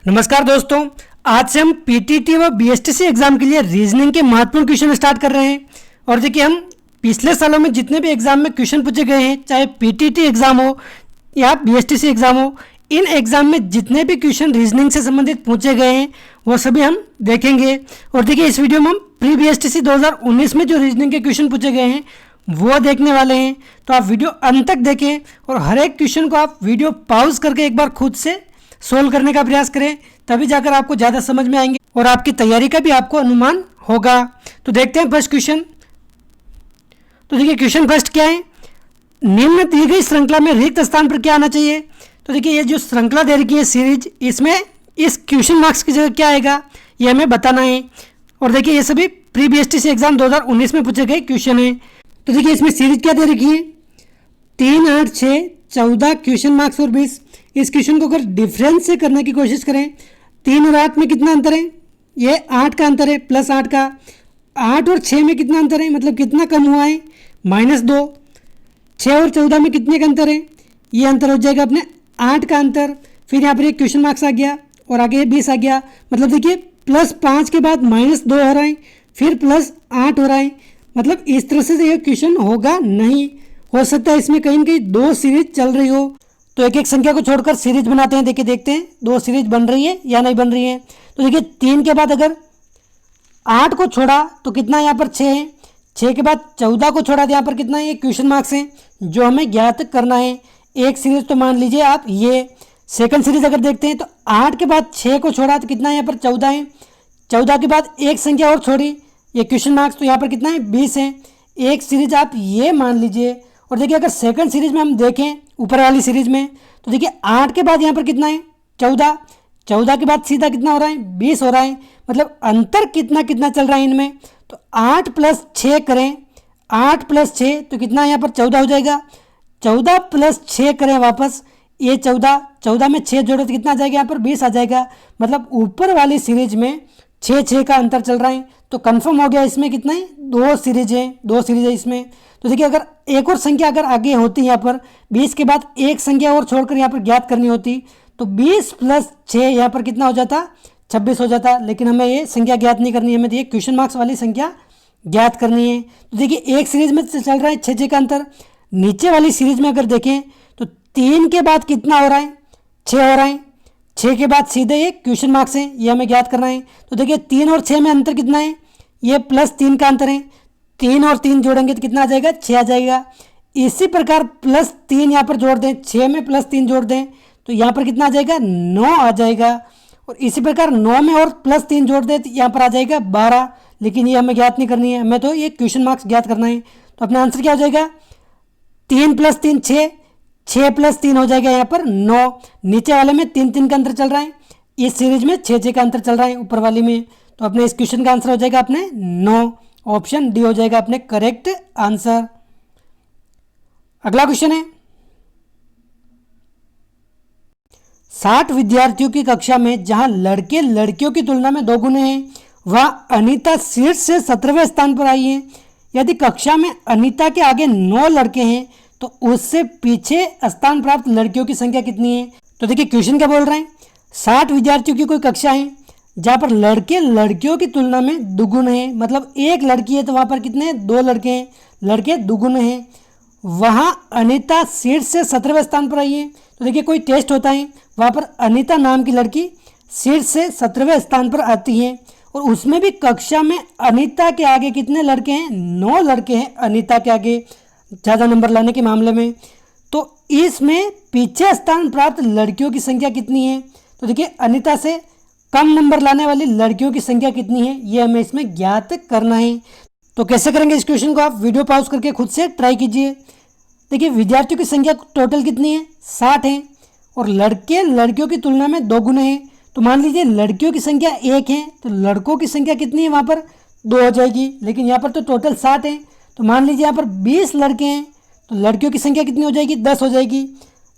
नमस्कार दोस्तों, आज से हम पीटीटी व बीएसटीसी एग्जाम के लिए रीजनिंग के महत्वपूर्ण क्वेश्चन स्टार्ट कर रहे हैं। और देखिए, हम पिछले सालों में जितने भी एग्जाम में क्वेश्चन पूछे गए हैं, चाहे पीटीटी एग्जाम हो या बीएसटीसी एग्जाम हो, इन एग्जाम में जितने भी क्वेश्चन रीजनिंग से संबंधित पूछे गए हैं वो सभी हम देखेंगे। और देखिए, इस वीडियो में हम प्री बीएसटीसी 2019 में जो रीजनिंग के क्वेश्चन पूछे गए हैं वो देखने वाले हैं। तो आप वीडियो अंत तक देखें और हर एक क्वेश्चन को आप वीडियो पॉज करके एक बार खुद से सोल्व करने का प्रयास करें, तभी जाकर आपको ज़्यादा समझ में आएंगे और आपकी तैयारी का भी आपको अनुमान होगा। तो देखते हैं फर्स्ट क्वेश्चन। तो देखिए, क्वेश्चन फर्स्ट क्या है, निम्न दी गई श्रृंखला में रिक्त स्थान पर क्या आना चाहिए। तो देखिए, ये जो श्रृंखला दे रखी है सीरीज, इसमें इस क्वेश्चन मार्क्स की जगह क्या आएगा ये हमें बताना है। और देखिए, ये सभी प्री बीएसटीसी एग्जाम 2019 में पूछे गए क्वेश्चन है। तो देखिए, इसमें सीरीज क्या दे रखी है, 3, 8, 6, 14 क्वेश्चन मार्क्स और 20। इस क्वेश्चन को अगर डिफरेंस से करने की कोशिश करें, 3 और 8 में कितना अंतर है, ये 8 का अंतर है प्लस 8 का। 8 और 6 में कितना अंतर है, मतलब कितना कम हुआ है, -2। 6 और 14 में कितने का अंतर है, ये अंतर हो जाएगा अपने 8 का अंतर। फिर यहाँ पर एक क्वेश्चन मार्क्स आ गया और आगे 20 आ गया। मतलब देखिए, +5 के बाद -2 हो रहा है, फिर +8 हो रहा है। मतलब इस तरह से ये क्वेश्चन होगा नहीं। हो सकता है इसमें कहीं न कहीं 2 सीरीज चल रही हो। तो एक एक संख्या को छोड़कर सीरीज बनाते हैं। देखिए, देखते हैं 2 सीरीज बन रही है या नहीं बन रही है। तो देखिए, 3 के बाद अगर 8 को छोड़ा तो कितना यहाँ पर 6 है। 6 के बाद 14 को छोड़ा तो यहाँ पर कितना है, ये क्वेश्चन मार्क्स है जो हमें ज्ञात करना है। एक सीरीज तो मान लीजिए आप ये। सेकंड सीरीज अगर देखते हैं तो 8 के बाद 6 को छोड़ा तो कितना है, यहाँ पर 14 है। 14 के बाद एक संख्या और छोड़ी, ये क्वेश्चन मार्क्स, तो यहाँ पर कितना है, 20 है। एक सीरीज आप ये मान लीजिए। और देखिए, अगर सेकंड सीरीज में हम देखें ऊपर वाली सीरीज में, तो देखिए 8 के बाद यहाँ पर कितना है, 14। 14 के बाद सीधा कितना हो रहा है, 20 हो रहा है। मतलब अंतर कितना कितना चल रहा है इनमें। तो 8 + 6 करें, 8 + 6 तो कितना यहाँ पर 14 हो जाएगा। 14 + 6 करें वापस, ये 14 में 6 जोड़ो तो कितना आ जाएगा, यहाँ पर 20 आ जाएगा। मतलब ऊपर वाली सीरीज में 6 का अंतर चल रहा है। तो कंफर्म हो गया, इसमें कितना है, 2 सीरीज है इसमें। तो देखिए, अगर एक और संख्या अगर आगे होती यहाँ पर 20 के बाद एक संख्या और छोड़कर यहाँ पर ज्ञात करनी होती, तो 20 + 6 यहाँ पर कितना हो जाता, 26 हो जाता। लेकिन हमें ये संख्या ज्ञात नहीं करनी है, हमें तो ये क्वेश्चन मार्क्स वाली संख्या ज्ञात करनी है। तो देखिए, एक सीरीज में चल रहा है 6 का अंतर। नीचे वाली सीरीज में अगर देखें तो 3 के बाद कितना हो रहा है, 6 हो रहा है। 6 के बाद सीधे ये क्वेश्चन मार्क्स है, ये हमें ज्ञात करना है। तो देखिए, 3 और 6 में अंतर कितना है, ये +3 का अंतर है। 3 और 3 जोड़ेंगे तो कितना आ जाएगा, 6 आ जाएगा। इसी प्रकार +3 यहाँ पर जोड़ दें, 6 में +3 जोड़ दें तो यहाँ पर कितना आ जाएगा, 9 आ जाएगा। और इसी प्रकार 9 में और +3 जोड़ दें तो यहाँ पर आ जाएगा 12। लेकिन ये हमें ज्ञात नहीं करनी है, हमें तो ये क्वेश्चन मार्क्स ज्ञात करना है। तो अपना आंसर क्या हो जाएगा, 3 + 3 6, 6 + 3 हो जाएगा यहाँ पर 9। नीचे वाले में 3 का अंतर चल रहा है, इस सीरीज में 6 का अंतर चल रहा है ऊपर वाली में। तो अपने इस क्वेश्चन का आंसर हो जाएगा अपने 9। ऑप्शन डी हो जाएगा अपने करेक्ट आंसर। अगला क्वेश्चन है, 60 विद्यार्थियों की कक्षा में जहां लड़के लड़कियों की तुलना में 2 गुने हैं, वहां अनीता शीर्ष से 17वें स्थान पर आई है। यदि कक्षा में अनीता के आगे 9 लड़के हैं तो उससे पीछे स्थान प्राप्त लड़कियों की संख्या कितनी है। तो देखिए, क्वेश्चन क्या बोल रहे हैं, 60 विद्यार्थियों की कोई कक्षा है जहाँ पर लड़के लड़कियों की तुलना में दुगुन है। मतलब एक लड़की है तो वहाँ पर कितने हैं, 2 लड़के हैं, लड़के दुगुन हैं। वहाँ अनीता शीर्ष से 17वें स्थान पर आई है। तो देखिए, कोई टेस्ट होता है, वहाँ पर अनीता नाम की लड़की शीर्ष से 17वें स्थान पर आती है। और उसमें भी कक्षा में अनीता के आगे कितने लड़के हैं, 9 लड़के हैं अनीता के आगे ज़्यादा नंबर लाने के मामले में। तो इसमें पीछे स्थान प्राप्त लड़कियों की संख्या कितनी है। तो देखिए, अनीता से कम नंबर लाने वाली लड़कियों की संख्या कितनी है, ये हमें इसमें ज्ञात करना है। तो कैसे करेंगे इस क्वेश्चन को, आप वीडियो पॉज करके खुद से ट्राई कीजिए। देखिए, विद्यार्थियों की संख्या टोटल कितनी है, 60 है। और लड़के लड़कियों की तुलना में 2 गुने हैं। तो मान लीजिए लड़कियों की संख्या 1 है, तो लड़कों की संख्या कितनी है, वहाँ पर 2 हो जाएगी। लेकिन यहाँ पर तो टोटल 60 है, तो मान लीजिए यहाँ पर 20 लड़के हैं, तो लड़कियों की संख्या कितनी हो जाएगी, 10 हो जाएगी।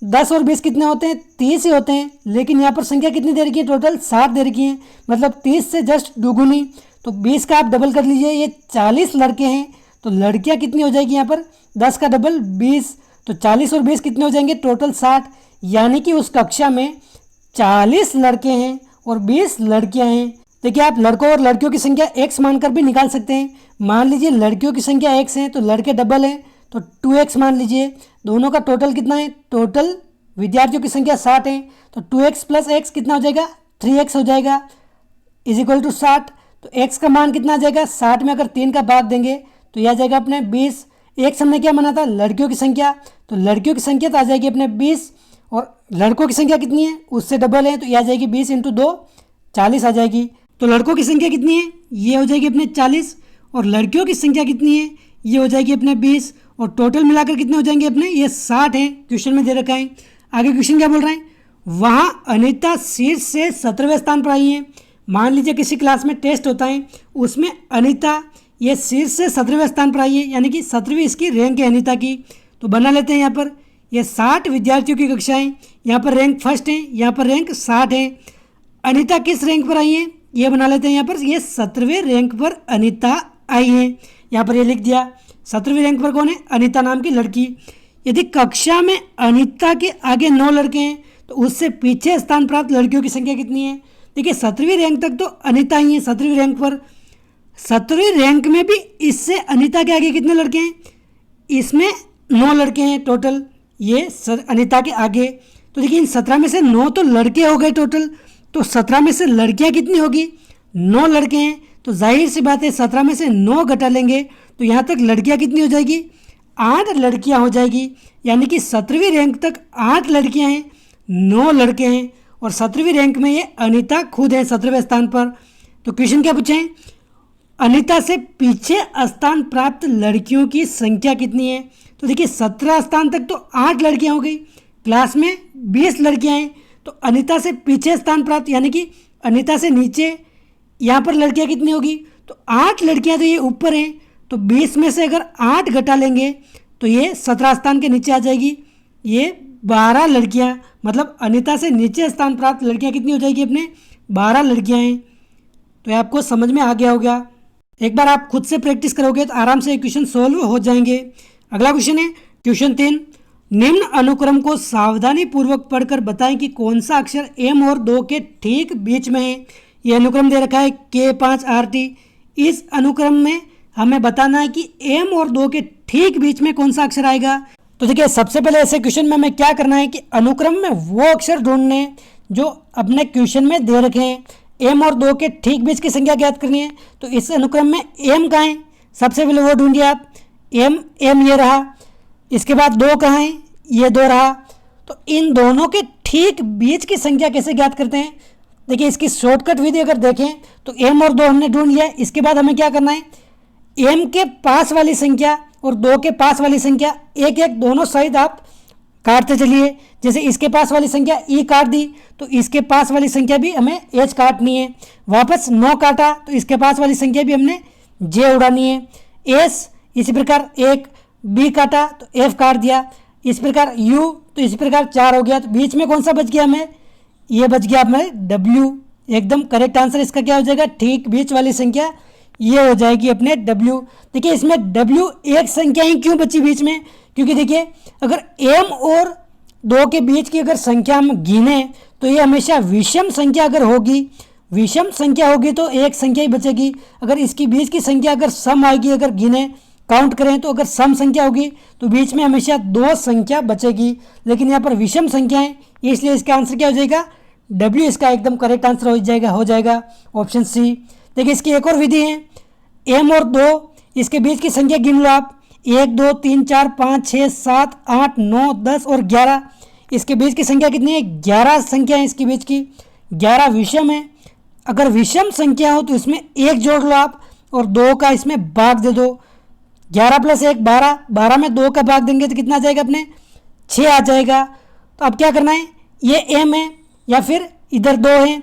10 और 20 कितने होते हैं, 30 ही होते हैं। लेकिन यहाँ पर संख्या कितनी दे रखी है, टोटल 60 दे रखी है। मतलब 30 से जस्ट दुगुनी। तो 20 का आप डबल कर लीजिए, ये 40 लड़के हैं। तो लड़कियाँ कितनी हो जाएगी यहाँ पर, 10 का डबल 20। तो 40 और 20 कितने हो जाएंगे, टोटल 60। यानी कि उस कक्षा में 40 लड़के हैं और 20 लड़कियां हैं। देखिए आप लड़कों और लड़कियों की संख्या x मानकर भी निकाल सकते हैं। मान लीजिए लड़कियों की संख्या x है तो लड़के डबल हैं तो 2x मान लीजिए। दोनों का टोटल कितना है, टोटल विद्यार्थियों की संख्या 60 है तो 2x प्लस x कितना हो जाएगा, 3x हो जाएगा इज इक्वल टू 60। तो x का मान कितना आ जाएगा, 60 में अगर 3 का भाग देंगे तो यह आ जाएगा अपने 20। x हमने क्या माना था, लड़कियों की संख्या, तो लड़कियों की संख्या तो आ जाएगी अपने 20 और लड़कों की संख्या कितनी है उससे डबल है तो यह आ जाएगी 20 इंटू 2 40 आ जाएगी। तो लड़कों की संख्या कितनी है, ये हो जाएगी अपने 40 और लड़कियों की संख्या कितनी है, ये हो जाएगी अपने 20 और टोटल मिलाकर कितने हो जाएंगे अपने, ये 60 है, क्वेश्चन में दे रखा है। आगे क्वेश्चन क्या बोल रहे हैं, वहाँ अनीता शीर्ष से 17वें स्थान पर आई है। मान लीजिए किसी क्लास में टेस्ट होता है, उसमें अनीता ये शीर्ष से 17वें स्थान पर आई है, यानी कि 17वीं इसकी रैंक है अनीता की। तो बना लेते हैं यहाँ पर, ये 60 विद्यार्थियों की कक्षा है, यहाँ पर रैंक फर्स्ट है, यहाँ पर रैंक 60 है। अनीता किस रैंक पर आई है, ये बना लेते हैं यहाँ पर, ये 17वें रैंक पर अनीता आई है। यहाँ पर ये लिख दिया 17वीं रैंक पर कौन है, अनीता नाम की लड़की। यदि कक्षा में अनीता के आगे 9 लड़के हैं तो उससे पीछे स्थान प्राप्त लड़कियों की संख्या कितनी है। देखिए 17वीं रैंक तक तो अनीता ही है 17वीं रैंक पर, 17वीं रैंक में भी इससे अनीता के आगे कितने लड़के हैं, इसमें 9 लड़के हैं टोटल, ये अनीता के आगे। तो देखिए इन 17 में से 9 तो लड़के हो गए टोटल, तो 17 में से लड़कियां कितनी होगी, 9 लड़के हैं। तो जाहिर सी बात है 17 में से 9 घटा लेंगे तो यहाँ तक लड़कियां कितनी हो जाएगी, 8 लड़कियां हो जाएगी। यानी कि 17वीं रैंक तक 8 लड़कियां हैं, 9 लड़के हैं और 17वीं रैंक में ये अनीता खुद है 17वें स्थान पर। तो क्वेश्चन क्या पूछे हैं, अनीता से पीछे स्थान प्राप्त लड़कियों की संख्या कितनी है। तो देखिए 17 स्थान तक तो 8 लड़कियां हो गई, क्लास में 20 लड़कियां हैं, तो अनीता से पीछे स्थान प्राप्त यानी कि अनीता से नीचे यहाँ पर लड़कियां कितनी होगी, तो 8 लड़कियां तो ये ऊपर हैं, तो 20 में से अगर 8 घटा लेंगे तो ये 17 स्थान के नीचे आ जाएगी, ये 12 लड़कियां, मतलब अनीता से नीचे स्थान प्राप्त लड़कियां कितनी हो जाएगी अपने, 12 लड़कियां हैं। तो ये आपको समझ में आ गया होगा। एक बार आप खुद से प्रैक्टिस करोगे तो आराम से क्वेश्चन सोल्व हो जाएंगे। अगला क्वेश्चन है क्वेश्चन 3, निम्न अनुक्रम को सावधानी पूर्वक पढ़कर बताएं कि कौन सा अक्षर एम और 2 के ठीक बीच में है। यह अनुक्रम दे रखा है K5RT। इस अनुक्रम में हमें बताना है कि एम और 2 के ठीक बीच में कौन सा अक्षर आएगा। तो देखिए सबसे पहले ऐसे क्वेश्चन में हमें क्या करना है कि अनुक्रम में वो अक्षर ढूंढने जो अपने क्वेश्चन में दे रखे हैं। एम और 2 के ठीक बीच की संख्या ज्ञात करनी है, तो इस अनुक्रम में एम कहाँ है, सबसे पहले वो ढूंढिए आप। एम ये रहा, इसके बाद 2 कहाँ है, ये 2 रहा। तो इन दोनों के ठीक बीच की संख्या कैसे ज्ञात करते हैं, देखिए इसकी शॉर्टकट विधि अगर देखें तो एम और 2 हमने ढूंढ लिया। इसके बाद हमें क्या करना है, एम के पास वाली संख्या और 2 के पास वाली संख्या एक एक दोनों साइड आप काटते चलिए। जैसे इसके पास वाली संख्या ई काट दी तो इसके पास वाली संख्या भी हमें एच काटनी है। वापस 9 काटा तो इसके पास वाली संख्या भी हमने जे उड़ानी है। एस इसी प्रकार एक, बी काटा तो एफ काट दिया, इस प्रकार यू तो इसी प्रकार 4 हो गया। तो बीच में कौन सा बच गया हमें, ये बच गया हमें डब्ल्यू। एकदम करेक्ट आंसर इसका क्या हो जाएगा, ठीक बीच वाली संख्या ये हो जाएगी अपने डब्ल्यू। देखिए इसमें डब्ल्यू एक संख्या ही क्यों बची बीच में, क्योंकि देखिए अगर एम और 2 के बीच की अगर संख्या हम गिने तो ये हमेशा विषम संख्या अगर होगी, विषम संख्या होगी तो एक संख्या ही बचेगी। अगर इसकी बीच की संख्या अगर सम आएगी, अगर गिने काउंट करें तो अगर सम संख्या होगी तो बीच में हमेशा 2 संख्या बचेगी, लेकिन यहाँ पर विषम संख्या है इसलिए इसका आंसर क्या हो जाएगा, डब्ल्यू इसका एकदम करेक्ट आंसर हो जाएगा ऑप्शन सी। देखिए इसकी एक और विधि है, एम और 2 इसके बीच की संख्या गिन लो आप, 1 2 3 4 5 6 7 8 9 10 और 11। इसके बीच की संख्या कितनी है, 11 संख्या है इसके बीच की, 11 विषम है। अगर विषम संख्या हो तो इसमें 1 जोड़ लो आप और 2 का इसमें भाग दे दो। 11 + 1 12, 12 में 2 का भाग देंगे तो कितना आ जाएगा अपने 6 आ जाएगा। तो अब क्या करना है, ये एम है या फिर इधर 2 है,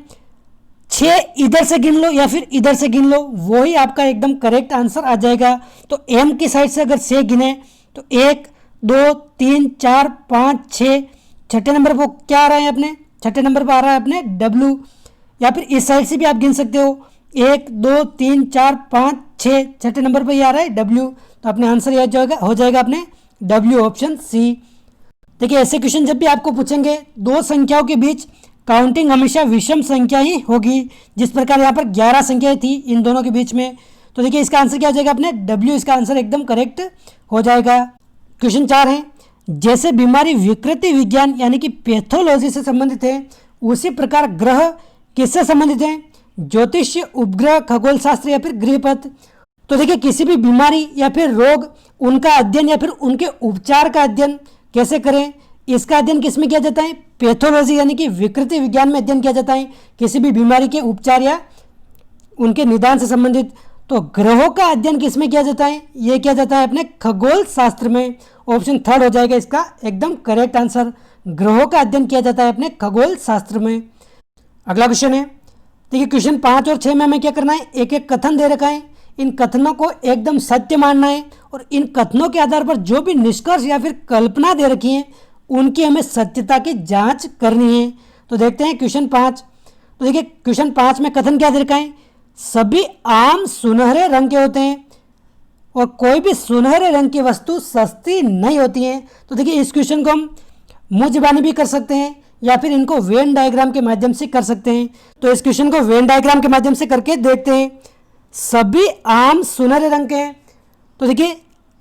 6 इधर से गिन लो या फिर इधर से गिन लो, वही आपका एकदम करेक्ट आंसर आ जाएगा। तो एम की साइड से अगर 6 गिने तो 1 2 3 4 5 6, छठे नंबर पर क्या आ रहा है अपने, छठे नंबर पर आ रहा है अपने डब्ल्यू। या फिर इस साइड से भी आप गिन सकते हो, 1 2 3 4 5 6, छठे नंबर पर ये आ रहा है डब्ल्यू। तो अपने आंसर यह हो जाएगा अपने डब्ल्यू ऑप्शन सी। देखिए ऐसे क्वेश्चन जब भी आपको पूछेंगे 2 संख्याओं के बीच काउंटिंग हमेशा विषम संख्या ही होगी, जिस प्रकार यहाँ पर 11 संख्याएं थी इन दोनों के बीच में। तो देखिए इसका आंसर क्या हो जाएगा, अपने डब्ल्यू इसका आंसर एकदम करेक्ट हो जाएगा। क्वेश्चन 4 है, जैसे बीमारी विकृति विज्ञान यानी कि पैथोलॉजी से संबंधित है, उसी प्रकार ग्रह किससे संबंधित है, ज्योतिष्य, उपग्रह, खगोल शास्त्र या फिर गृहपथ। तो देखिए किसी भी बीमारी या फिर रोग, उनका अध्ययन या फिर उनके उपचार का अध्ययन कैसे करें, इसका अध्ययन किस में किया जाता है, पैथोलॉजी यानी कि विकृति विज्ञान में अध्ययन किया जाता है किसी भी बीमारी के उपचार या उनके निदान से संबंधित। तो ग्रहों का अध्ययन किस में किया जाता है, ये किया जाता है अपने खगोल शास्त्र में। ऑप्शन 3 हो जाएगा इसका एकदम करेक्ट आंसर, ग्रहों का अध्ययन किया जाता है अपने खगोल शास्त्र में। अगला क्वेश्चन है, देखिए क्वेश्चन 5 और 6 में हमें क्या करना है, एक एक कथन दे रखा है, इन कथनों को एकदम सत्य मानना है और इन कथनों के आधार पर जो भी निष्कर्ष या फिर कल्पना दे रखी है उनकी हमें सत्यता की जांच करनी है। तो देखते हैं क्वेश्चन 5। तो देखिए क्वेश्चन 5 में कथन क्या दे रखा है, सभी आम सुनहरे रंग के होते हैं और कोई भी सुनहरे रंग की वस्तु सस्ती नहीं होती है। तो देखिए इस क्वेश्चन को हम मुंह ज़बानी भी कर सकते हैं या फिर इनको वेन डायग्राम के माध्यम से कर सकते हैं। तो इस क्वेश्चन को वेन डायग्राम के माध्यम से करके देखते हैं। सभी आम सुनहरे रंग के हैं, तो देखिए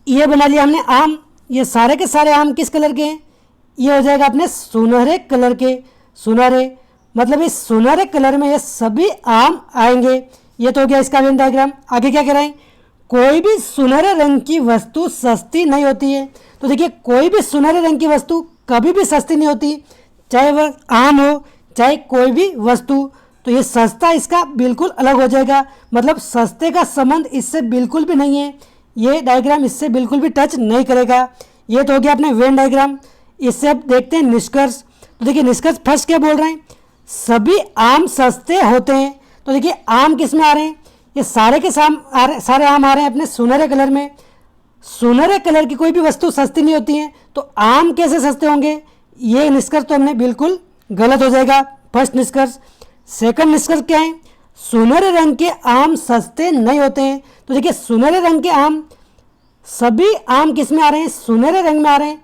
ये बना लिया हमने आम, ये सारे के सारे आम किस कलर के हैं, ये हो जाएगा अपने सुनहरे कलर के। सुनहरे मतलब इस सुनहरे कलर में ये सभी आम आएंगे। ये तो हो गया इसका वेन डायग्राम। आगे क्या कह रहे हैं, कोई भी सुनहरे रंग की वस्तु सस्ती नहीं होती है। तो देखिए कोई भी सुनहरे रंग की वस्तु कभी भी सस्ती नहीं होती, चाहे वह आम हो चाहे कोई भी वस्तु। तो ये सस्ता इसका बिल्कुल अलग हो जाएगा, मतलब सस्ते का संबंध इससे बिल्कुल भी नहीं है, ये डायग्राम इससे बिल्कुल भी टच नहीं करेगा। ये तो हो गया अपने वेन डायग्राम। इससे अब देखते हैं निष्कर्ष। तो देखिए निष्कर्ष फर्स्ट क्या बोल रहे हैं, सभी आम सस्ते होते हैं। तो देखिए आम किस में आ रहे हैं, ये सारे के सारे आम आ रहे हैं अपने सुनहरे कलर में। सुनहरे कलर की कोई भी वस्तु सस्ती नहीं होती है, तो आम कैसे सस्ते होंगे, ये निष्कर्ष तो हमने बिल्कुल गलत हो जाएगा फर्स्ट निष्कर्ष। सेकंड निष्कर्ष क्या है, सुनहरे रंग के आम सस्ते नहीं होते हैं। तो देखिए सुनहरे रंग के आम, सभी आम किस में आ रहे हैं, सुनहरे रंग में आ रहे हैं।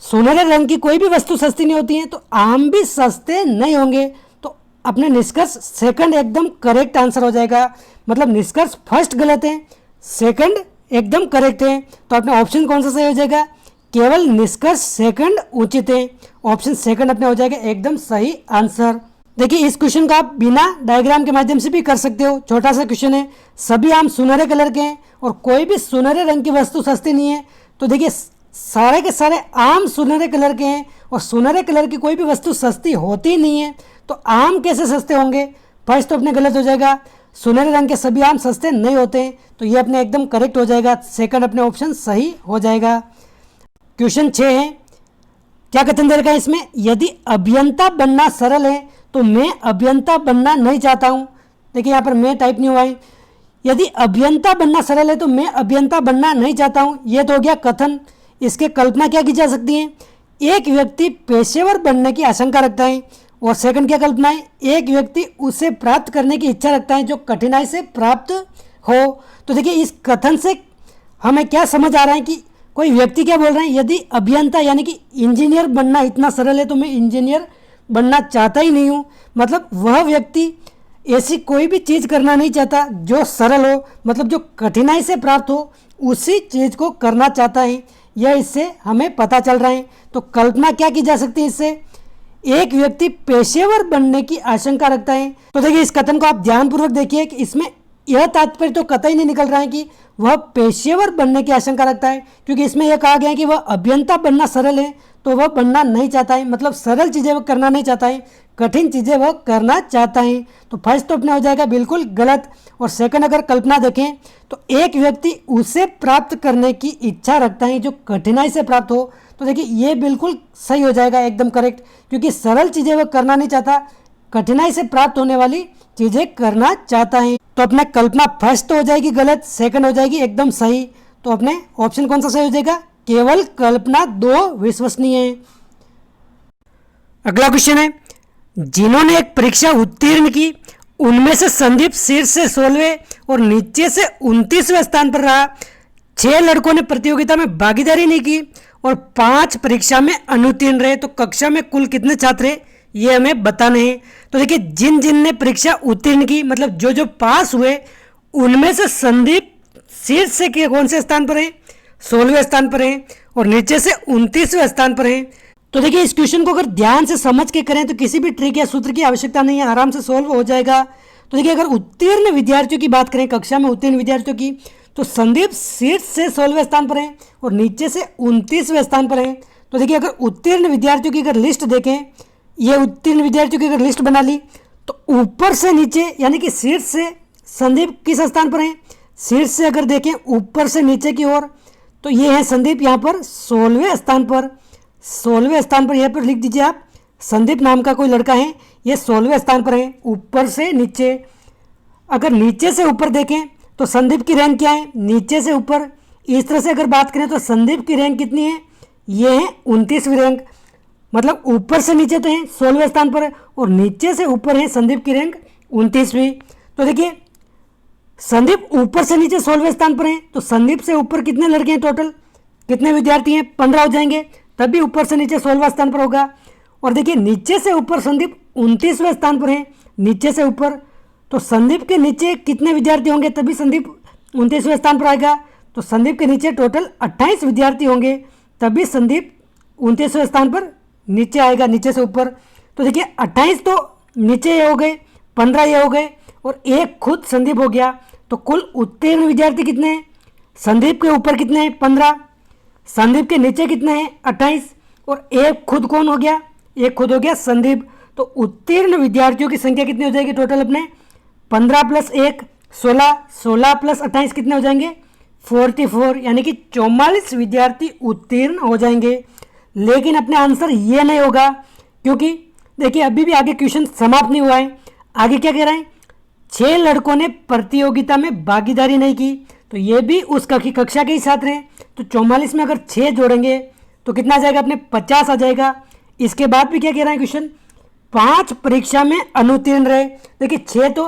सुनहरे रंग की कोई भी वस्तु सस्ती नहीं होती है, तो आम भी सस्ते नहीं होंगे। तो अपने निष्कर्ष सेकंड एकदम करेक्ट आंसर हो जाएगा, मतलब निष्कर्ष फर्स्ट गलत है, सेकंड एकदम करेक्ट है। तो अपना ऑप्शन कौन सा सही हो जाएगा, केवल निष्कर्ष सेकंड उचित है। ऑप्शन सेकंड अपने हो जाएगा एकदम सही आंसर। देखिए इस क्वेश्चन को आप बिना डायग्राम के माध्यम से भी कर सकते हो। छोटा सा क्वेश्चन है, सभी आम सुनहरे कलर के हैं और कोई भी सुनहरे रंग की वस्तु सस्ती नहीं है। तो देखिए सारे के सारे आम सुनहरे कलर के हैं और सुनहरे कलर की कोई भी वस्तु सस्ती होती नहीं है, तो आम कैसे सस्ते होंगे, फर्स्ट तो अपने गलत हो जाएगा। सुनहरे रंग के सभी आम सस्ते नहीं होते हैं, तो ये अपने एकदम करेक्ट हो जाएगा, सेकंड अपने ऑप्शन सही हो जाएगा। क्वेश्चन 6 है, क्या कथन दे रखा है इसमें, यदि अभियंता बनना सरल है तो मैं अभियंता बनना नहीं चाहता हूँ। देखिए यहाँ पर मैं टाइप नहीं हुआ है। यदि अभियंता बनना सरल है तो मैं अभियंता बनना नहीं चाहता हूँ, ये तो हो गया कथन। इसके कल्पना क्या की जा सकती है, एक व्यक्ति पेशेवर बनने की आशंका रखता है, और सेकंड क्या कल्पना है, एक व्यक्ति उसे प्राप्त करने की इच्छा रखता है जो कठिनाई से प्राप्त हो। तो देखिए इस कथन से हमें क्या समझ आ रहा है कि कोई व्यक्ति क्या बोल रहे हैं, यदि अभियंता यानी कि इंजीनियर बनना इतना सरल है तो मैं इंजीनियर बनना चाहता ही नहीं हूँ। मतलब वह व्यक्ति ऐसी कोई भी चीज़ करना नहीं चाहता जो सरल हो, मतलब जो कठिनाई से प्राप्त हो उसी चीज़ को करना चाहता है, यह इससे हमें पता चल रहा है। तो कल्पना क्या की जा सकती है इससे, एक व्यक्ति पेशेवर बनने की आशंका रखता है। तो देखिए इस कथन को आप ध्यानपूर्वक देखिए कि इसमें यह तात्पर्य तो कतई नहीं निकल रहा है कि वह पेशेवर बनने की आशंका रखता है, क्योंकि इसमें यह कहा गया है कि वह अभियंता बनना सरल है तो वह बनना नहीं चाहता है, मतलब सरल चीज़ें वह करना नहीं चाहता है, कठिन चीज़ें वह करना चाहता है। तो फर्स्ट तो अपना हो जाएगा बिल्कुल गलत, और सेकंड अगर कल्पना देखें तो एक व्यक्ति उसे प्राप्त करने की इच्छा रखता है जो कठिनाई से प्राप्त हो। तो देखिए ये बिल्कुल सही हो जाएगा एकदम करेक्ट, क्योंकि सरल चीज़ें वह करना नहीं चाहता, कठिनाई से प्राप्त होने वाली चीज़ें करना चाहता है। तो अपने कल्पना फर्स्ट तो हो जाएगी गलत, सेकंड हो जाएगी एकदम सही। तो अपने ऑप्शन कौन सा सही हो जाएगा, केवल कल्पना 2 विश्वसनीय है। अगला क्वेश्चन है, जिन्होंने एक परीक्षा उत्तीर्ण की उनमें से संदीप शीर्ष से 16वें और नीचे से 29वें स्थान पर रहा। 6 लड़कों ने प्रतियोगिता में भागीदारी नहीं की और 5 परीक्षा में अनुत्तीर्ण रहे। तो कक्षा में कुल कितने छात्र हैं ये हमें बताने हैं। तो देखिए जिन जिन ने परीक्षा उत्तीर्ण की, मतलब जो जो पास हुए, उनमें से संदीप शीर्ष से कौन से स्थान पर है, 16वें स्थान पर है, और नीचे से 29वें स्थान पर है। तो देखिए इस क्वेश्चन को अगर ध्यान से समझ के करें तो किसी भी ट्रिक या सूत्र की आवश्यकता नहीं है, आराम से सोल्व हो जाएगा। तो देखिए अगर उत्तीर्ण विद्यार्थियों की बात करें, कक्षा में उत्तीर्ण विद्यार्थियों की, तो संदीप शीर्ष से 16वें स्थान पर है और नीचे से 29वें स्थान पर है। तो देखिए अगर उत्तीर्ण विद्यार्थियों की अगर लिस्ट देखें, ये उत्तीर्ण विद्यार्थियों की अगर लिस्ट बना ली, तो ऊपर से नीचे यानी कि शीर्ष से संदीप किस स्थान पर है, शीर्ष से अगर देखें ऊपर से नीचे की ओर, तो ये है संदीप यहाँ पर 16वें स्थान पर। 16वें स्थान पर यहाँ पर लिख दीजिए आप, संदीप नाम का कोई लड़का है, ये 16वें स्थान पर है ऊपर से नीचे। अगर नीचे से ऊपर देखें तो संदीप की रैंक क्या है, नीचे से ऊपर। इस तरह से अगर बात करें तो संदीप की रैंक कितनी है, ये है 29वीं रैंक। मतलब ऊपर से नीचे तो है 16वें स्थान पर है और नीचे से ऊपर है संदीप की रैंक 29वीं। तो देखिए संदीप ऊपर से नीचे 16वें स्थान पर है, तो संदीप से ऊपर कितने लड़के हैं टोटल, कितने विद्यार्थी हैं, 15 हो जाएंगे, तभी ऊपर से नीचे 16वां स्थान पर होगा। और देखिए नीचे से ऊपर संदीप 29वें स्थान पर है, नीचे से ऊपर, तो संदीप के नीचे कितने विद्यार्थी होंगे तभी संदीप 29वें स्थान पर आएगा। तो संदीप के नीचे टोटल 28 विद्यार्थी होंगे तभी संदीप 29वें स्थान पर नीचे आएगा, नीचे से ऊपर। तो देखिए 28 तो नीचे ये हो गए, 15 ये हो गए और एक खुद संदीप हो गया। तो कुल उत्तीर्ण विद्यार्थी कितने हैं, संदीप के ऊपर कितने हैं, 15, संदीप के नीचे कितने हैं, 28, और एक खुद कौन हो गया, एक खुद हो गया संदीप। तो उत्तीर्ण विद्यार्थियों की संख्या कितनी हो जाएगी टोटल अपने, 15 + 1 16, 16 + 28 कितने हो जाएंगे, 44, यानी कि 44 विद्यार्थी उत्तीर्ण हो जाएंगे। लेकिन अपने आंसर ये नहीं होगा, क्योंकि देखिए अभी भी आगे क्वेश्चन समाप्त नहीं हुआ है। आगे क्या कह रहे हैं, 6 लड़कों ने प्रतियोगिता में भागीदारी नहीं की, तो ये भी उस कक्षा के ही छात्र हैं। तो 44 में अगर 6 जोड़ेंगे तो कितना आ जाएगा अपने, 50 आ जाएगा। इसके बाद भी क्या कह रहा है क्वेश्चन, 5 परीक्षा में अनुत्तीर्ण रहे। देखिए 6 तो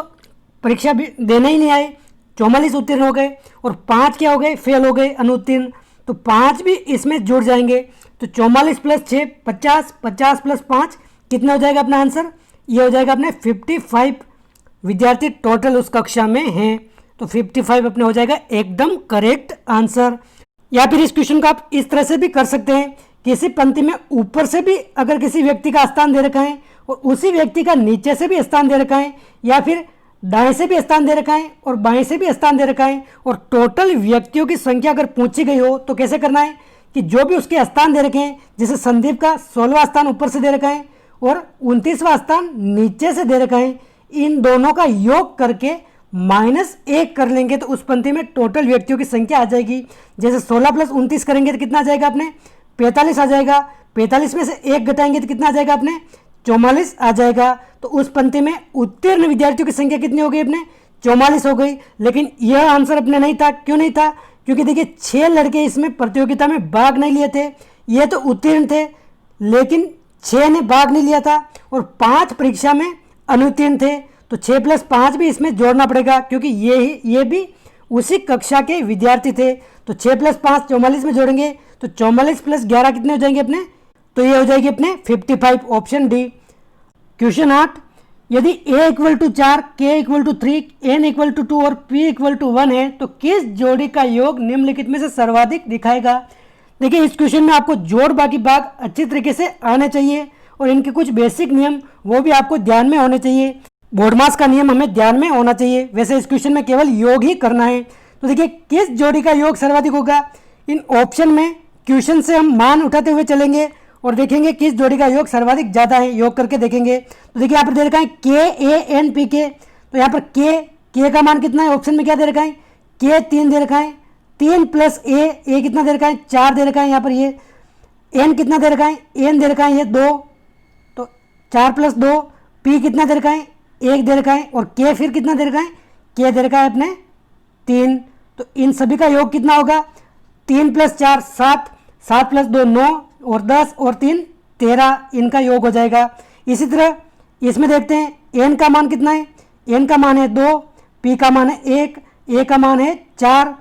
परीक्षा भी देने ही नहीं आए, 44 उत्तीर्ण हो गए और 5 क्या हो गए, फेल हो गए, अनुत्तीर्ण। तो 5 भी इसमें जुड़ जाएंगे। तो 44 + 6 50, 50 + 5 कितना हो जाएगा अपना आंसर, ये हो जाएगा अपने 55 विद्यार्थी टोटल उस कक्षा में हैं। तो 55 अपने हो जाएगा एकदम करेक्ट आंसर। या फिर इस क्वेश्चन को आप इस तरह से भी कर सकते हैं, किसी पंक्ति में ऊपर से भी अगर किसी व्यक्ति का स्थान दे रखा है और उसी व्यक्ति का नीचे से भी स्थान दे रखा है, या फिर दाएं से भी स्थान दे रखा है और बाएं से भी स्थान दे रखा है, और टोटल व्यक्तियों की संख्या अगर पूछी गई हो तो कैसे करना है कि जो भी उसके स्थान दे रखे हैं, जैसे संदीप का 16वां स्थान ऊपर से दे रखा है और 29वां स्थान नीचे से दे रखा है, इन दोनों का योग करके -1 कर लेंगे तो उस पंक्ति में टोटल व्यक्तियों की संख्या आ जाएगी। जैसे 16 + 29 करेंगे तो कितना आ जाएगा अपने, 45 आ जाएगा। 45 में से 1 घटाएंगे तो कितना आ जाएगा अपने, 44 आ जाएगा। तो उस पंक्ति में उत्तीर्ण विद्यार्थियों की संख्या कितनी हो गई अपने, 44 हो गई। लेकिन यह आंसर अपने नहीं था, क्यों नहीं था, क्योंकि देखिए 6 लड़के इसमें प्रतियोगिता में भाग नहीं लिए थे, ये तो उत्तीर्ण थे, लेकिन 6 ने भाग नहीं लिया था और 5 परीक्षा में अनुत्तीर्ण थे। तो 6 + 5 भी इसमें जोड़ना पड़ेगा, क्योंकि ये भी उसी कक्षा के विद्यार्थी थे। तो 6 + 5 44 में जोड़ेंगे तो 44 + 11 कितने हो जाएंगे अपने, तो ये हो जाएगी अपने 55, ऑप्शन डी। क्वेश्चन 8, यदि a = 4, k = 3, n = 2 और p = 1 है तो किस जोड़ी का योग निम्नलिखित में से सर्वाधिक दिखाएगा। देखिए इस क्वेश्चन में आपको जोड़ बाकी भाग अच्छी तरीके से आने चाहिए और इनके कुछ बेसिक नियम वो भी आपको ध्यान में होने चाहिए। बोर्ड मास का नियम हमें ध्यान में होना चाहिए। वैसे इस क्वेश्चन में केवल योग ही करना है। तो देखिए किस जोड़ी का योग सर्वाधिक होगा, इन ऑप्शन में क्वेश्चन से हम मान उठाते हुए चलेंगे और देखेंगे किस जोड़ी का योग सर्वाधिक ज़्यादा है, योग करके देखेंगे। तो देखिए यहाँ पर दे रखा है KANPK, तो यहाँ पर K का मान कितना है, ऑप्शन में क्या दे रखा है, K 3 दे रखा है, 3 + A कितना दे रखा है, 4 दे रखा है। यहाँ पर ये N कितना दे रखा है, N दे रखा है ये 2, तो 4 + 2, P कितना दे रखा है, 1 दे रखा है, और K फिर कितना दे रखा है, K दे रखा है अपने 3। तो इन सभी का योग कितना होगा, 3 + 4 7, 7 + 2 9 और 10 और 3 13, इनका योग हो जाएगा। इसी तरह इसमें देखते हैं n का मान कितना है, n का मान है 2, p का मान है 1, a का मान है 4,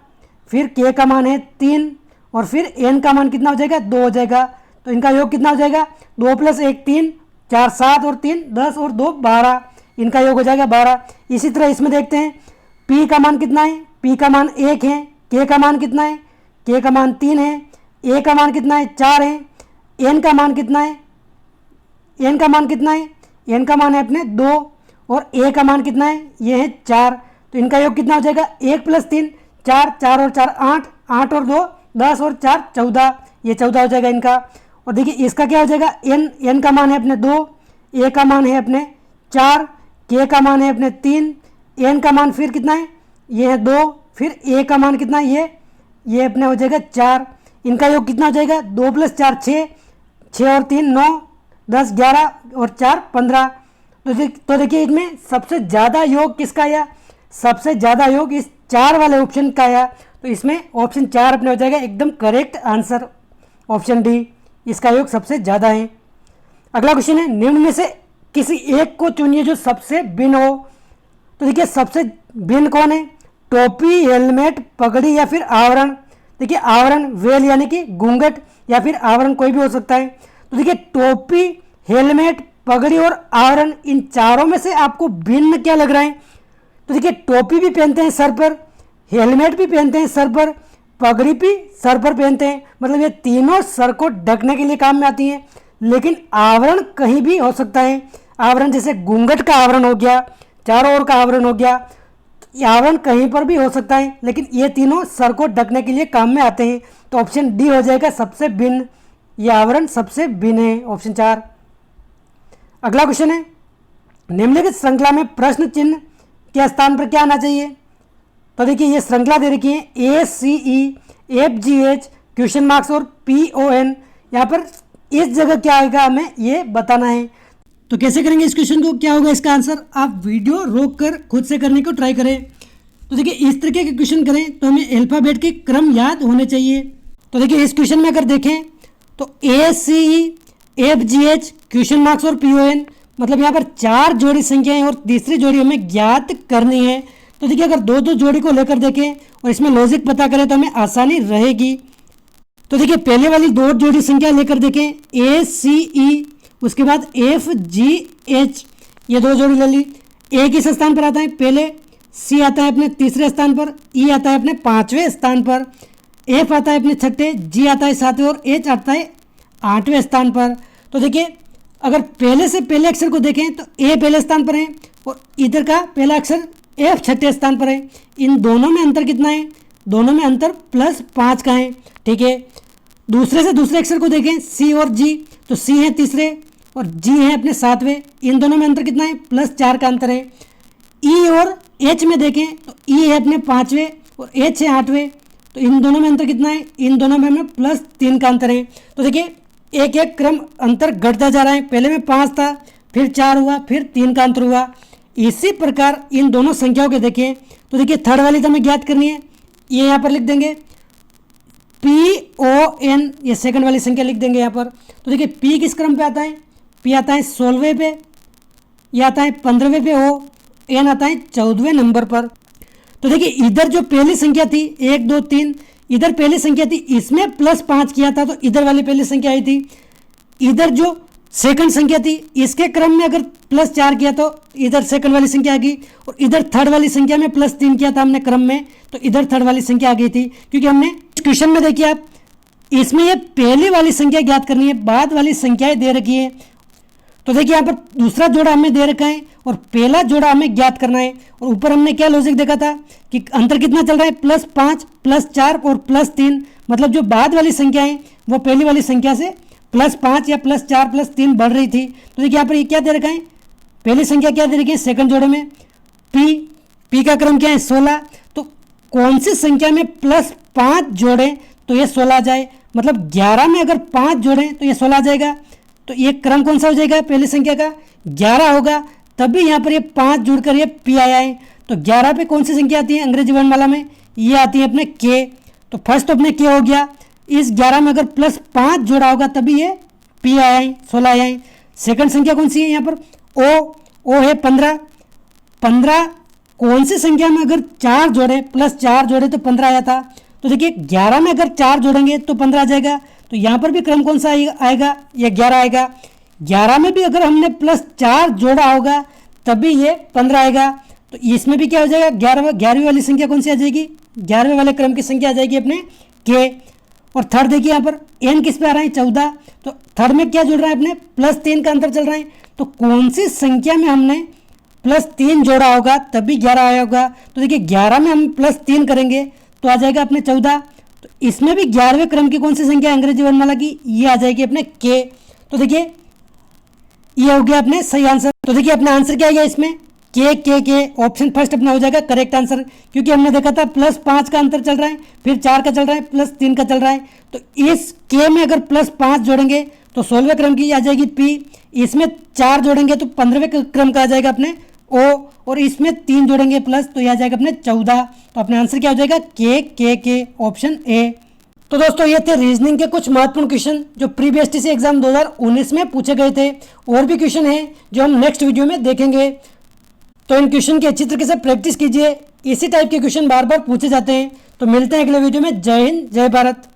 फिर k का मान है 3 और फिर n का मान कितना हो जाएगा, 2 हो जाएगा। तो इनका योग कितना हो जाएगा, 2 + 1 3, 4 7 और 3 10 और 2 12, इनका योग हो जाएगा 12। इसी तरह इसमें देखते हैं P का मान कितना है, P का मान 1 है, K का मान कितना है, K का मान 3 है, A का मान कितना है 4 है, N का मान कितना है, N का मान कितना है, N का मान है अपने 2 और A का मान कितना है, ये है 4। तो इनका योग कितना हो जाएगा 1 + 3 4, 4 और 4 8, 8 और 2 10 और 4 14, ये 14 हो जाएगा इनका। और देखिए इसका क्या हो जाएगा N का मान है अपने 2, A का मान है अपने 4, K का मान है अपने 3, N का मान फिर कितना है, ये है 2, फिर A का मान कितना है, ये अपने हो जाएगा 4। इनका योग कितना हो जाएगा 2 + 4 6, 6 और 3 9, 10 11 और 4 15। तो देखिए इसमें सबसे ज़्यादा योग किसका आया, सबसे ज़्यादा योग इस 4 वाले ऑप्शन का आया। तो इसमें ऑप्शन 4 अपने हो जाएगा एकदम करेक्ट आंसर, ऑप्शन डी, इसका योग सबसे ज़्यादा है। अगला क्वेश्चन है निम्न में से किसी एक को चुनिए जो सबसे भिन्न हो। तो देखिए सबसे भिन्न कौन है, टोपी, हेलमेट, पगड़ी या फिर आवरण। देखिए आवरण वेल यानी कि घूंघट या फिर आवरण कोई भी हो सकता है। तो देखिए टोपी, हेलमेट, पगड़ी और आवरण, इन चारों में से आपको भिन्न क्या लग रहा है। तो देखिए टोपी भी पहनते हैं सर पर, हेलमेट भी पहनते हैं सर पर, पगड़ी भी सर पर पहनते हैं, मतलब ये तीनों सर को ढकने के लिए काम में आती हैं। लेकिन आवरण कहीं भी हो सकता है, आवरण जैसे घूंघट का आवरण हो गया, चारों ओर का आवरण हो गया, आवरण कहीं पर भी हो सकता है, लेकिन ये तीनों सर को ढकने के लिए काम में आते हैं। तो ऑप्शन डी हो जाएगा सबसे भिन्न, ये आवरण सबसे भिन्न है, ऑप्शन 4। अगला क्वेश्चन है निम्नलिखित श्रृंखला में प्रश्न चिन्ह के स्थान पर क्या आना चाहिए। तो देखिए ये श्रृंखला दे रखी है ACE FGH क्वेश्चन मार्क्स और PON, यहाँ पर इस जगह क्या आएगा हमें ये बताना है। तो कैसे करेंगे इस क्वेश्चन को, क्या होगा इसका आंसर, आप वीडियो रोक कर खुद से करने को ट्राई करें। तो देखिए इस तरीके के क्वेश्चन करें तो हमें अल्फाबेट के क्रम याद होने चाहिए। तो देखिए इस क्वेश्चन में अगर देखें तो ACE FGH क्वेश्चन मार्क्स और PON, मतलब यहाँ पर 4 जोड़ी संख्याएं और तीसरी जोड़ी हमें ज्ञात करनी है। तो देखिए अगर 2-2 जोड़ी को लेकर देखें और इसमें लॉजिक पता करें तो हमें आसानी रहेगी। तो देखिए पहले वाली 2 जोड़ी संख्या लेकर देखें ACE, उसके बाद FGH, ये 2 जोड़ी ले ली। A किस स्थान पर आता है, पहले C आता है अपने तीसरे स्थान पर, E आता है अपने 5वें स्थान पर, F आता है अपने 6ठे, G आता है 7वें और H आता है 8वें स्थान पर। तो देखिए अगर पहले से पहले अक्षर को देखें तो A पहले स्थान पर है और इधर का पहला अक्षर F 6ठे स्थान पर है। इन दोनों में अंतर कितना है, दोनों में अंतर +5 का है, ठीक है। दूसरे से दूसरे अक्षर को देखें C और G, तो C है तीसरे और G है अपने 7वें, इन दोनों में अंतर कितना है, +4 का अंतर है। E और H में देखें तो E है अपने 5वें और H है 8वें, तो इन दोनों में अंतर कितना है, इन दोनों में हमें +3 का अंतर है। तो देखिए एक एक क्रम अंतर घटता जा रहा है, पहले में 5 था, फिर 4 हुआ, फिर 3 का अंतर हुआ। इसी प्रकार इन दोनों संख्याओं के देखें तो देखिए थर्ड वाली तो हमें ज्ञात करनी है, ये यहाँ पर लिख देंगे PON, ये सेकंड वाली संख्या लिख देंगे यहाँ पर। तो देखिए P किस क्रम पे आता है, P आता है 16वें पे, यह आता है 15वें पे, N आता है 14वें नंबर पर। तो देखिए इधर जो पहली संख्या थी 1 2 3, इधर पहली संख्या थी, इसमें +5 किया था तो इधर वाली पहली संख्या आई थी। इधर जो सेकंड संख्या थी इसके क्रम में अगर +4 किया तो इधर सेकंड वाली संख्या आ गई, और इधर थर्ड वाली संख्या में +3 किया था हमने क्रम में, तो इधर थर्ड वाली संख्या आ गई थी। क्योंकि हमने क्वेश्चन में देखिए आप, इसमें ये पहली वाली संख्या ज्ञात करनी है, बाद वाली संख्याएं दे रखी है। तो देखिए यहाँ पर दूसरा जोड़ा हमें दे रखा है और पहला जोड़ा हमें ज्ञात करना है। और ऊपर हमने क्या लॉजिक देखा था कि अंतर कितना चल रहा है, +5 +4 और +3, मतलब जो बाद वाली संख्या है वो पहली वाली संख्या से +5 या +4 +3 बढ़ रही थी। तो देखिए यहाँ पर ये क्या दे रखा है, पहली संख्या क्या दे रखी है, सेकंड जोड़े में P का क्रम क्या है 16, तो कौन सी संख्या में +5 जोड़ें तो ये 16 आ जाए, मतलब 11 में अगर 5 जोड़ें तो ये 16 आ जाएगा। तो ये क्रम कौन सा हो जाएगा, पहली संख्या का 11 होगा, तभी यहाँ पर ये 5 जुड़कर ये P आया है। तो 11 पे कौन सी संख्या आती है अंग्रेजी वर्णमाला में, ये आती है अपने K। तो फर्स्ट तो अपने K हो गया, इस 11 में अगर +5 जोड़ा होगा तभी ये P आया है, 16 आया है। सेकंड संख्या कौन सी है यहाँ पर, O है 15 कौन सी संख्या में अगर 4 जोड़े +4 जोड़े तो 15 आया था। तो देखिए 11 में अगर 4 जोड़ेंगे तो 15 आ जाएगा। तो यहाँ पर भी क्रम कौन सा आएगा, ये 11 आएगा। 11 में भी अगर हमने +4 जोड़ा होगा तभी ये 15 आएगा। तो इसमें भी क्या हो जाएगा, 11वीं वाली संख्या कौन सी आ जाएगी, 11वें वाले क्रम की संख्या आ जाएगी अपने के। और थर्ड देखिए यहाँ पर एन किस पे आ रहा है, 14। तो थर्ड में क्या जुड़ रहा है अपने, +3 का अंतर चल रहा है। तो कौन सी संख्या में हमने +3 जोड़ा होगा तभी 11 आया होगा। तो देखिए 11 में हम +3 करेंगे तो आ जाएगा अपने 14। तो इसमें भी 11वें क्रम की कौन सी संख्या अंग्रेजी वर्णमाला की, ये आ जाएगी अपने के। तो देखिए ये हो गया अपने सही आंसर। तो देखिए अपना आंसर क्या गया इसमें, के ऑप्शन फर्स्ट अपना हो जाएगा करेक्ट आंसर, क्योंकि हमने देखा था +5 का अंतर चल रहा है, फिर 4 का चल रहा है, +3 का चल रहा है। तो इस के में अगर +5 जोड़ेंगे तो 16वें क्रम की आ जाएगी पी, इसमें 4 जोड़ेंगे तो 15वें क्रम का आ जाएगा अपने ओ, और इसमें 3 जोड़ेंगे प्लस तो यह आ जाएगा अपने 14। तो अपने आंसर क्या हो जाएगा, के ऑप्शन ए। तो दोस्तों ये थे रीजनिंग के कुछ महत्वपूर्ण क्वेश्चन जो प्री बीएसटीसी एग्जाम 2019 में पूछे गए थे। और भी क्वेश्चन हैं जो हम नेक्स्ट वीडियो में देखेंगे। तो इन क्वेश्चन की अच्छी तरीके से प्रैक्टिस कीजिए, इसी टाइप के क्वेश्चन बार बार पूछे जाते हैं। तो मिलते हैं अगले वीडियो में। जय हिंद, जय भारत।